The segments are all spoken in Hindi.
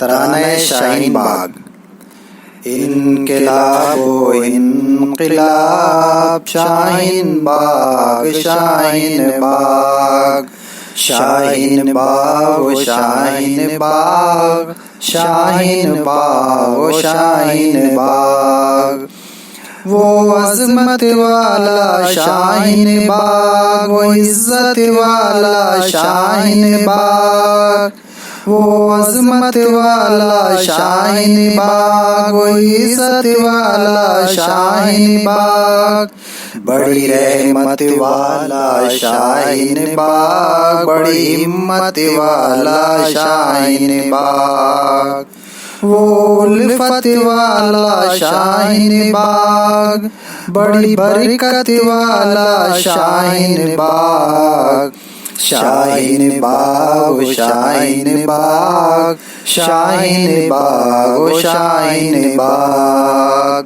तराने शाहीन बाग। इनक़िलाबो इनक़िलाब शाहीन बाग, शाहीन बाग, शाहीन बाग, शाहीन बाग, शाहीन बाग, शाहीन बाग। वो अज़मत वाला शाहीन बाग, वो इज़्ज़त वाला शाहीन बाग, वो अज़मत वाला शाहीन बाग, वो इज़्ज़त वाला शाहीन बाग। बड़ी रहमत वाला शाहीन बाग, बड़ी हिम्मत वाला शाहीन बाग। वो उल्फत वाला शाहीन बाग, बड़ी बरकत वाला शाहीन बाग। शाहीन बाग, शाहीन बाग, शाहीन बाग, शाहीन बाग।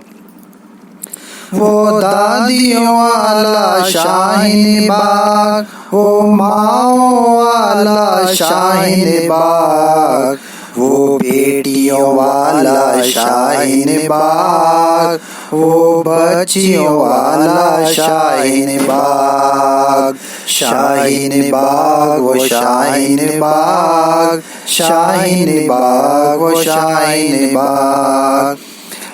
वो दादियों वाला शाहीन बाग, वो माओं वाला शाहीन बाग, वो बेटियों वाला शाहीन बाग, वो बच्चियों वाला शाहीन बाग। शाहीन बाग, वो शाहीन बाग, शाहीन बाग, वो शाहीन बाग।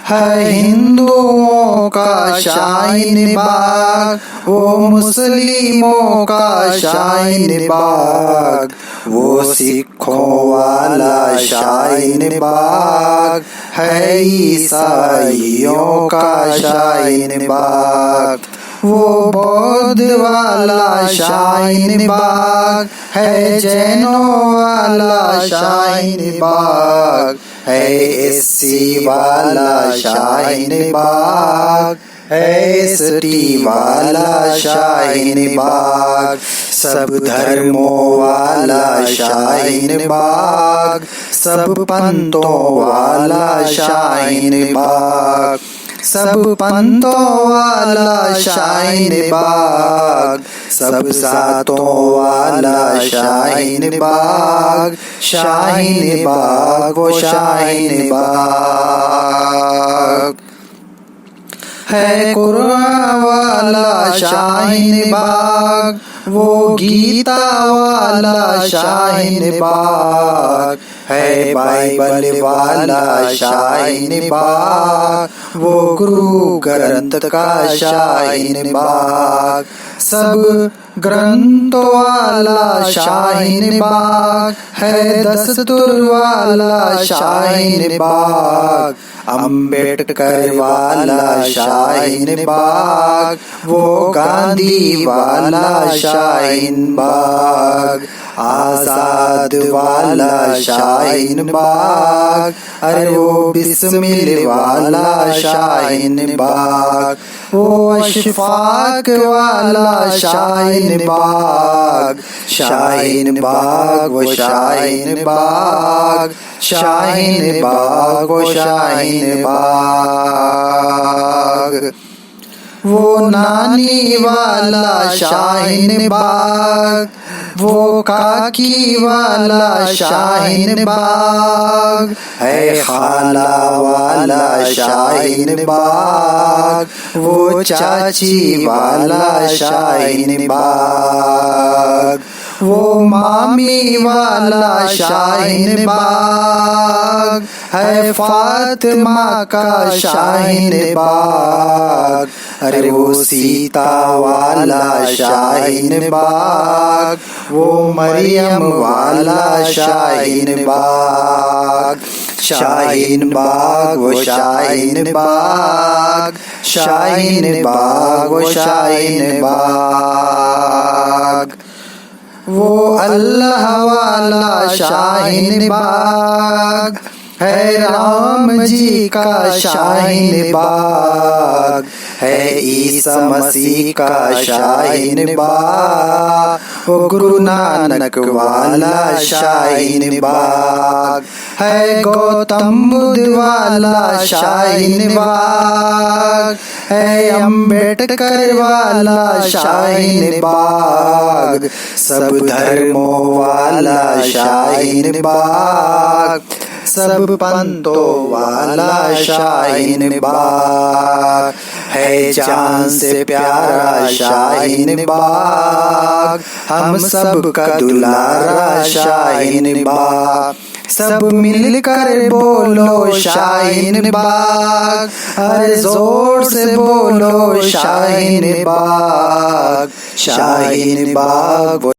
है हिंदुओं का शाहीन बाग, वो मुस्लिमों का शाहीन बाग, वो सिखों वाला शाहीन बाग, है ईसाइयों का शाहीन बाग। वो बौद्ध वाला शाहीन बाग, है जैनों वाला शाहीन बाग, है एससी वाला शाहीन बाग, है एसटी वाला शाहीन बाग। सब धर्मों वाला शाहीन बाग, सब पंथों वाला शाहीन बाग, सब पंथों वाला शाहीन बाग, सब जातों वाला शाहीन बाग, शाहीन बाग, वो शाहीन बाग। है कुरान वाला शाहीन बाग, वो गीता वाला शाहीन बाग, है बाइबल वाला शाहीन बाग, वो गुरु ग्रंथ का शाहीन बाग। सब ग्रंथों वाला शाहीन बाग, है दस्तूर वाला शाहीन बाग, अम्बेडकर वाला शाहीन बाग, वो गांधी वाला शाहीन बाग, आजाद वाला शाहीन बाग, अरे वो बिस्मिल वाला शाहीन बाग, वो अशफाक वाला शाहीन बाग, शाहीन बाग, वो शाहीन बाग, शाहीन बाग, वो शाहीन बाग। वो नानी वाला शाहीन बाग, वो काकी वाला शाहीन बाग, है खाला वाला शाहीन बाग, वो चाची वाला शाहीन बाग, वो मामी वाला शाहीन बाग, है फातिमा का शाहीन बाग, अरे वो सीता वाला शाहीन बाग, वो मरियम वाला शाहीन बाग। शाहीन बाग, वो शाहीन बाग, शाहीन बाग, वो शाहीन बाग। वो अल्लाह वाला शाहीन बाग, है राम जी का शाहीन बाग, है ईसा मसीह का शाहीन बाग, वो गुरु नानक वाला शाहीन बाग, है गौतम बुद्ध वाला शाहीन बाग, है अम्बेडकर वाला शाहीन बाग, सब धर्मों वाला शाहीन बाग, सब पंतों वाला शाहीन बाग है, जान से प्यारा शाहीन बाग, हम सब का दुलारा शाहीन बाग। सब मिलकर बोलो शाहीन बाग, अरे जोर से बोलो शाहीन बाग, शाहीन बाग।